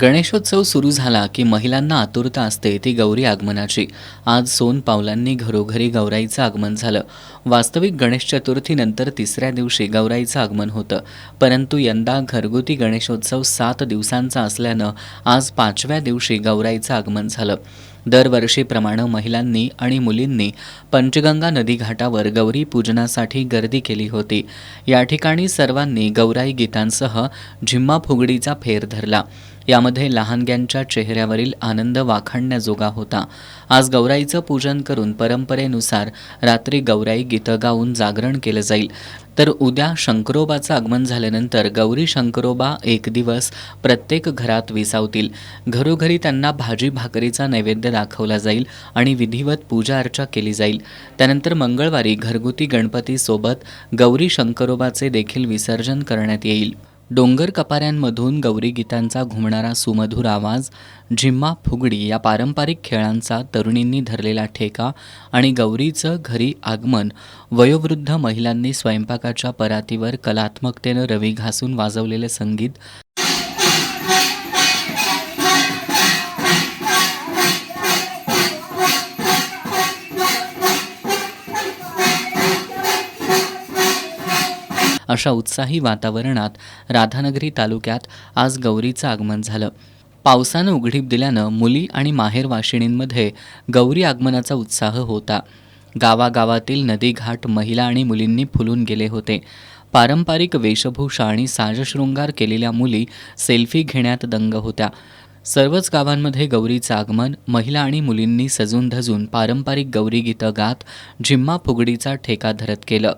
गणेशोत्सव सुरू झाला की महिलांना आतुरता असते ती गौरी आगमनाची. आज सोन पावलांनी घरोघरी गौराईचं आगमन झालं. वास्तविक गणेश चतुर्थीनंतर तिसऱ्या दिवशी गौराईचं आगमन होतं, परंतु यंदा घरगुती गणेशोत्सव 7 दिवसांचा असल्यानं आज 5व्या दिवशी गौराईचं आगमन झालं. दरवर्षीप्रमाणे महिलांनी आणि मुलींनी पंचगंगा नदी घाटावर गौरी पूजनासाठी गर्दी केली होती. या ठिकाणी सर्वांनी गौराई गीतांसह झिम्मा फुगडीचा फेर धरला. यामध्ये लहानग्यांच्या चेहऱ्यावरील आनंद वाखाणण्याजोगा होता. आज गौराईचं पूजन करून परंपरेनुसार रात्री गौराई गीतं गाऊन जागरण केलं जाईल. तर उद्या शंकरोबाचं आगमन झाल्यानंतर गौरी शंकरोबा एक दिवस प्रत्येक घरात विसावतील. घरोघरी त्यांना भाजी भाकरीचा नैवेद्य दाखवला जाईल आणि विधिवत पूजा अर्चा केली जाईल. त्यानंतर मंगळवारी घरगुती गणपतीसोबत गौरी शंकरोबाचे देखील विसर्जन करण्यात येईल. डोंगर कपाऱ्यांमधून गौरी गीतांचा घुमणारा सुमधुर आवाज, झिम्मा फुगडी या पारंपरिक खेळांचा तरुणींनी धरलेला ठेका आणि गौरीचं घरी आगमन, वयोवृद्ध महिलांनी स्वयंपाकाच्या परातीवर कलात्मकतेनं रवी घासून वाजवलेले संगीत, अशा उत्साही वातावरणात राधानगरी तालुक्यात आज गौरीचं आगमन झालं. पावसानं उघडीप दिल्यानं मुली आणि माहेरवाशिणींमध्ये गौरी आगमनाचा उत्साह होता. गावागावातील नदीघाट महिला आणि मुलींनी फुलून गेले होते. पारंपरिक वेशभूषा आणि साजशृंगार केलेल्या मुली सेल्फी घेण्यात दंग होत्या. सर्वच गावांमध्ये गौरीचं आगमन, महिला आणि मुलींनी सजून धजून पारंपरिक गौरी गीतं गात झिम्मा फुगडीचा ठेका धरत केलं.